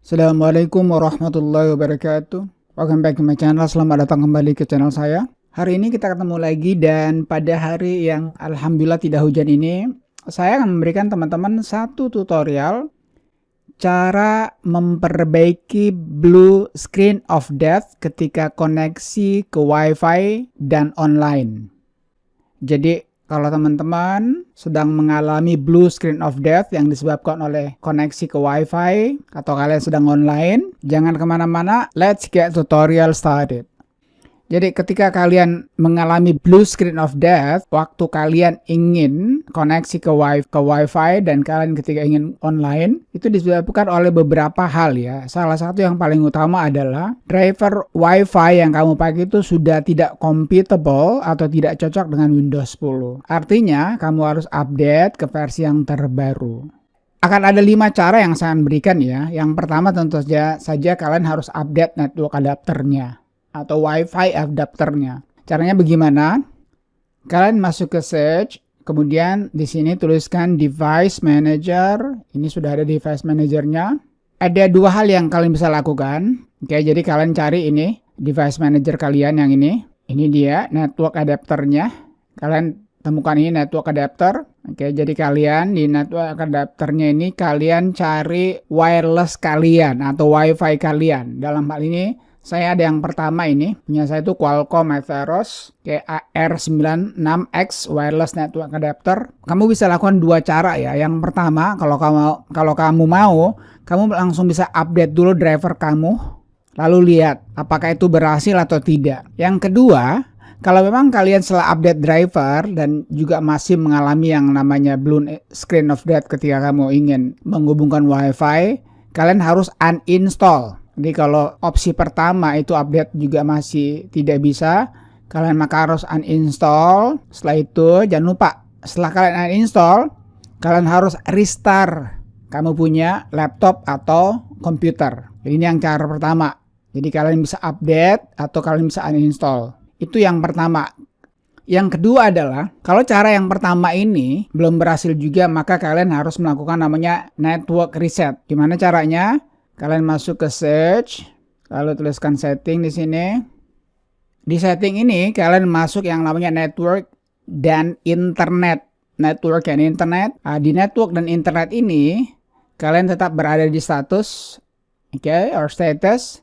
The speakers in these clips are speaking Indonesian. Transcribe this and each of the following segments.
Assalamualaikum warahmatullahi wabarakatuh. Welcome back to my channel. Selamat datang kembali ke channel saya. Hari ini kita ketemu lagi dan pada hari yang alhamdulillah tidak hujan ini, saya akan memberikan teman-teman satu tutorial cara memperbaiki blue screen of death ketika koneksi ke WiFi dan online. Jadi kalau teman-teman sedang mengalami blue screen of death yang disebabkan oleh koneksi ke WiFi atau kalian sedang online, jangan kemana-mana, let's get tutorial started. Jadi ketika kalian mengalami blue screen of death, waktu kalian ingin koneksi ke WiFi dan kalian ketika ingin online, itu disebabkan oleh beberapa hal ya. Salah satu yang paling utama adalah driver WiFi yang kamu pakai itu sudah tidak compatible atau tidak cocok dengan Windows 10. Artinya kamu harus update ke versi yang terbaru. Akan ada 5 cara yang saya berikan ya. Yang pertama tentu saja kalian harus update network adapternya atau WiFi adapternya. Caranya bagaimana? Kalian masuk ke search, kemudian di sini tuliskan device manager. Ini sudah ada device managernya. Ada 2 hal yang kalian bisa lakukan. Oke, jadi kalian cari ini device manager kalian yang ini. Ini dia network adapternya. Kalian temukan ini network adapter. Oke, jadi kalian di network adapternya ini kalian cari wireless kalian atau WiFi kalian. Dalam hal ini saya ada yang pertama ini, punya saya itu Qualcomm Atheros R96X Wireless Network Adapter. Kamu bisa lakukan 2 cara ya. Yang pertama, kalau kamu mau, kamu langsung bisa update dulu driver kamu, lalu lihat apakah itu berhasil atau tidak. Yang kedua, kalau memang kalian setelah update driver dan juga masih mengalami yang namanya blue screen of death ketika kamu ingin menghubungkan WiFi, kalian harus uninstall. Jadi kalau opsi pertama itu update juga masih tidak bisa, kalian maka harus uninstall. Setelah itu jangan lupa, setelah kalian uninstall, kalian harus restart kamu punya laptop atau komputer. Jadi ini yang cara pertama. Jadi kalian bisa update atau kalian bisa uninstall. Itu yang pertama. Yang kedua adalah, kalau cara yang pertama ini belum berhasil juga, maka kalian harus melakukan namanya network reset. Gimana caranya? Kalian masuk ke search, lalu tuliskan setting di sini. Di setting ini kalian masuk yang namanya network dan internet. Network dan internet. Di network dan internet ini kalian tetap berada di status, or status.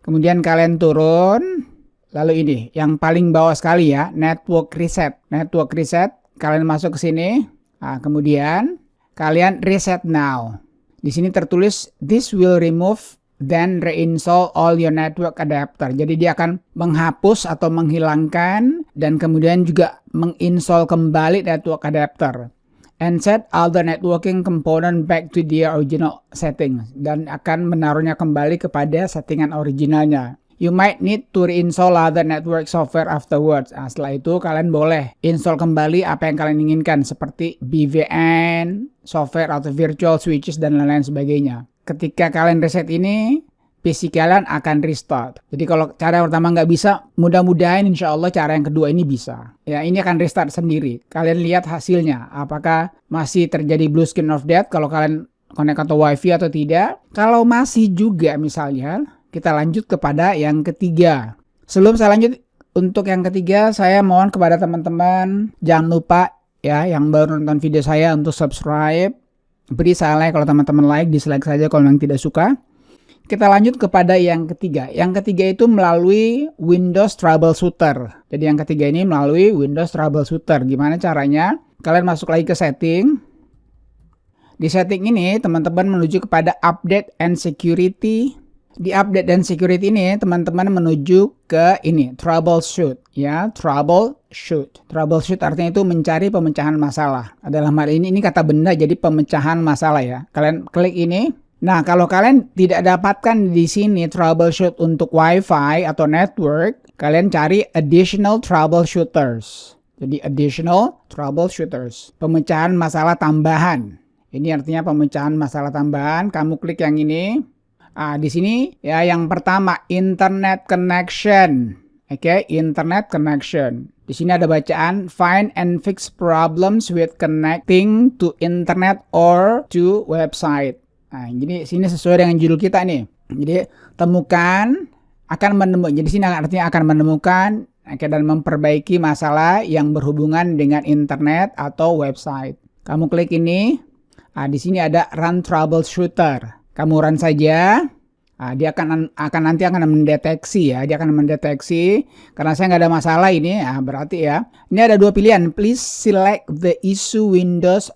Kemudian kalian turun, lalu ini yang paling bawah sekali ya, network reset. Network reset, kalian masuk ke sini. Kemudian kalian reset now. Di sini tertulis, this will remove then reinstall all your network adapter. Jadi dia akan menghapus atau menghilangkan dan kemudian juga menginstall kembali network adapter. And set all the networking component back to their original setting. Dan akan menaruhnya kembali kepada settingan originalnya. You might need to reinstall other network software afterwards. Setelah itu kalian boleh install kembali apa yang kalian inginkan seperti BVN, software atau virtual switches dan lain-lain sebagainya. Ketika kalian reset ini, PC kalian akan restart. Jadi kalau cara pertama nggak bisa, mudah-mudahan insya Allah cara yang kedua ini bisa. Ya, ini akan restart sendiri. Kalian lihat hasilnya, apakah masih terjadi blue screen of death kalau kalian connect atau WiFi atau tidak. Kalau masih juga misalnya, kita lanjut kepada yang ketiga. Sebelum saya lanjut untuk yang ketiga, saya mohon kepada teman-teman jangan lupa ya yang baru nonton video saya untuk subscribe, beri saya like kalau teman-teman like, dislike saja kalau yang tidak suka. Kita lanjut kepada yang ketiga. Yang ketiga itu melalui Windows Troubleshooter. Jadi yang ketiga ini melalui Windows Troubleshooter. Gimana caranya? Kalian masuk lagi ke setting. Di setting ini teman-teman menuju kepada Update and Security. Di update dan security ini teman-teman menuju ke ini troubleshoot ya, troubleshoot. Troubleshoot artinya itu mencari pemecahan masalah. Dalam hal ini kata benda jadi pemecahan masalah ya. Kalian klik ini. Nah, kalau kalian tidak dapatkan di sini troubleshoot untuk WiFi atau network, kalian cari additional troubleshooters. Jadi additional troubleshooters, pemecahan masalah tambahan. Ini artinya pemecahan masalah tambahan. Kamu klik yang ini. Di sini ya yang pertama internet connection. Oke, internet connection. Di sini ada bacaan find and fix problems with connecting to internet or to website. Nah, jadi sini sesuai dengan judul kita nih. Jadi temukan, akan menemukan. Jadi sini artinya akan menemukan dan memperbaiki masalah yang berhubungan dengan internet atau website. Kamu klik ini. Nah, di sini ada Run Troubleshooter. Kamu run saja. Nah, dia nanti akan mendeteksi ya. Dia akan mendeteksi karena saya nggak ada masalah ini. Nah, berarti ya. Ini ada dua pilihan. Please select the issue Windows.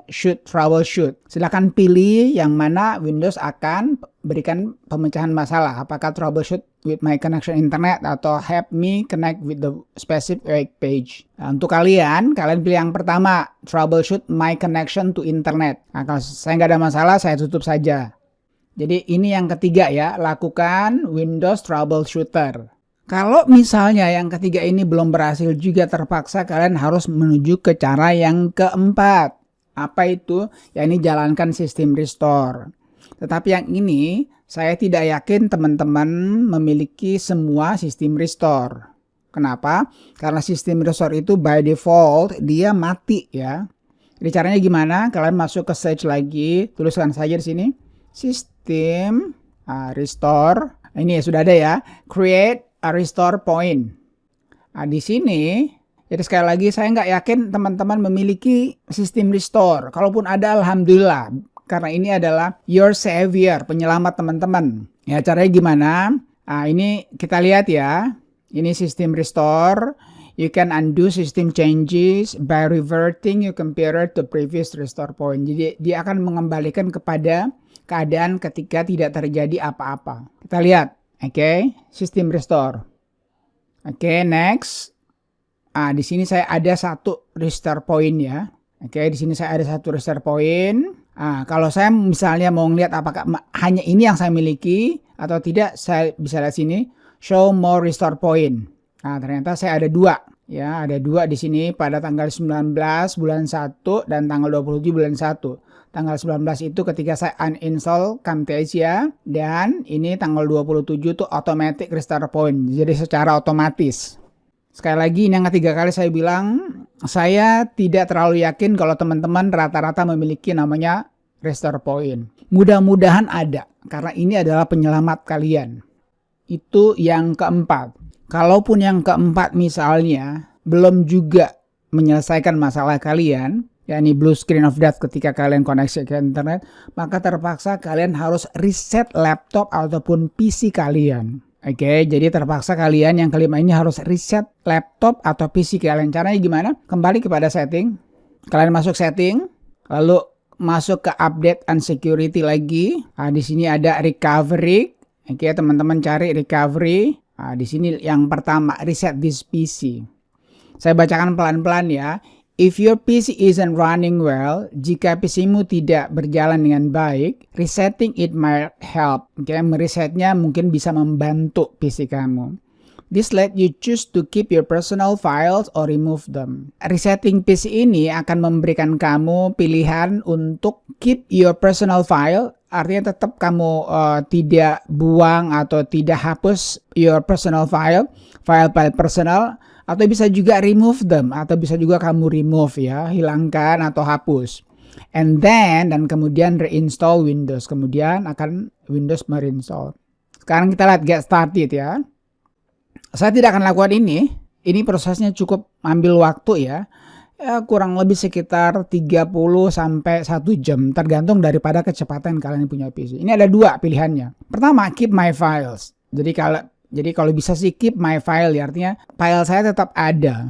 Should troubleshoot. Silakan pilih yang mana Windows akan berikan pemecahan masalah. Apakah troubleshoot with my connection internet atau help me connect with the specific web page. Nah, untuk kalian pilih yang pertama, troubleshoot my connection to internet. Nah, kalau saya nggak ada masalah, saya tutup saja. Jadi ini yang ketiga ya, lakukan Windows troubleshooter. Kalau misalnya yang ketiga ini belum berhasil juga, terpaksa kalian harus menuju ke cara yang keempat. Apa itu? Ya ini jalankan sistem restore. Tetapi yang ini saya tidak yakin teman-teman memiliki semua sistem restore. Kenapa? Karena sistem restore itu by default dia mati ya. Jadi caranya gimana? Kalian masuk ke search lagi, tuliskan saja di sini sistem restore. Ini ya sudah ada ya. Create a restore point. Nah, di sini, jadi sekali lagi saya nggak yakin teman-teman memiliki sistem restore. Kalaupun ada, alhamdulillah. Karena ini adalah your savior, penyelamat teman-teman. Ya, caranya gimana? Nah, ini kita lihat ya. Ini sistem restore. You can undo system changes by reverting your computer to previous restore point. Jadi dia akan mengembalikan kepada keadaan ketika tidak terjadi apa-apa. Kita lihat. Sistem restore. Next. Di sini saya ada satu restore point ya. Di sini saya ada satu restore point. Kalau saya misalnya mau ngeliat apakah hanya ini yang saya miliki atau tidak, saya bisa lihat sini show more restore point. Ternyata saya ada dua. Ya, ada dua di sini pada tanggal 19 bulan 1 dan tanggal 27 bulan 1. Tanggal 19 itu ketika saya uninstall Camtasia, dan ini tanggal 27 itu automatic restore point. Jadi secara otomatis. Sekali lagi ini yang ketiga kali saya bilang, saya tidak terlalu yakin kalau teman-teman rata-rata memiliki namanya restore point. Mudah-mudahan ada, karena ini adalah penyelamat kalian. Itu yang keempat. Kalaupun yang keempat misalnya belum juga menyelesaikan masalah kalian, yakni blue screen of death ketika kalian koneksi ke internet, maka terpaksa kalian harus reset laptop ataupun PC kalian. Jadi terpaksa kalian yang kelima ini harus reset laptop atau PC kalian. Caranya gimana? Kembali kepada setting. Kalian masuk setting, lalu masuk ke update and security lagi. Di sini ada recovery. Teman-teman cari recovery. Di sini yang pertama, reset this PC. Saya bacakan pelan-pelan ya. If your PC isn't running well, jika PC-mu tidak berjalan dengan baik, resetting it might help. Meresetnya mungkin bisa membantu PC kamu. This let you choose to keep your personal files or remove them. Resetting PC ini akan memberikan kamu pilihan untuk keep your personal file, artinya tetap kamu tidak buang atau tidak hapus your personal file personal, atau bisa juga remove them, atau bisa juga kamu remove ya, hilangkan atau hapus. And then, dan kemudian reinstall Windows, kemudian akan Windows mereinstall. Sekarang kita lihat get started ya. Saya tidak akan lakukan ini prosesnya cukup ambil waktu ya. Kurang lebih sekitar 30 sampai 1 jam, tergantung daripada kecepatan kalian punya PC. Ini ada dua pilihannya. Pertama, keep my files. Jadi kalau bisa sih keep my file ya, artinya file saya tetap ada.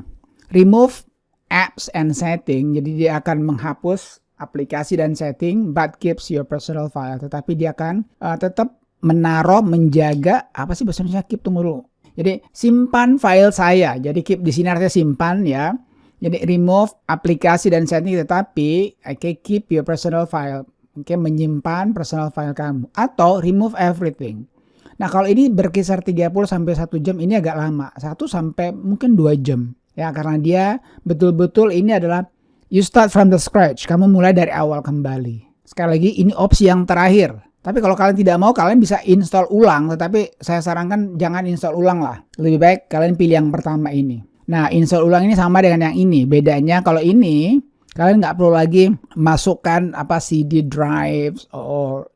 Remove apps and setting, jadi dia akan menghapus aplikasi dan setting, but keeps your personal file. Tetapi dia akan tetap menjaga, apa sih bahasa Indonesia keep, tunggu dulu. Jadi simpan file saya, jadi keep di sini artinya simpan ya. Jadi remove aplikasi dan setting, tetapi keep your personal file. Menyimpan personal file kamu. Atau remove everything. Nah, kalau ini berkisar 30 sampai 1 jam, ini agak lama. 1 sampai mungkin 2 jam. Ya, karena dia betul-betul ini adalah you start from the scratch. Kamu mulai dari awal kembali. Sekali lagi, ini opsi yang terakhir. Tapi kalau kalian tidak mau, kalian bisa install ulang. Tetapi saya sarankan jangan install ulang lah. Lebih baik kalian pilih yang pertama ini. Nah, install ulang ini sama dengan yang ini. Bedanya kalau ini Kalian nggak perlu lagi masukkan CD drive,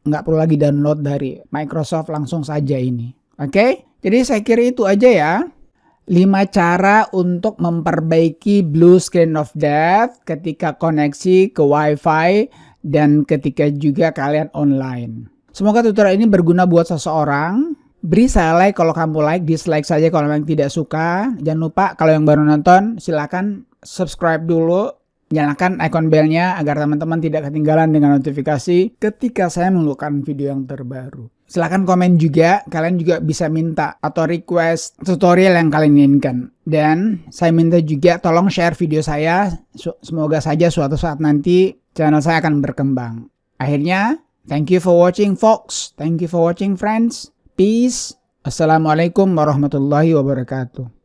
nggak perlu lagi download dari Microsoft, langsung saja ini. Oke? Jadi saya kira itu aja ya. 5 cara untuk memperbaiki blue screen of death ketika koneksi ke Wi-Fi dan ketika juga kalian online. Semoga tutorial ini berguna buat seseorang. Beri saya like kalau kamu like, dislike saja kalau memang tidak suka. Jangan lupa kalau yang baru nonton silakan subscribe dulu, nyalakan icon belnya agar teman-teman tidak ketinggalan dengan notifikasi ketika saya mengeluarkan video yang terbaru. Silahkan komen juga, kalian juga bisa minta atau request tutorial yang kalian inginkan. Dan saya minta juga tolong share video saya, semoga saja suatu saat nanti channel saya akan berkembang. Akhirnya, thank you for watching folks, thank you for watching friends, peace, assalamualaikum warahmatullahi wabarakatuh.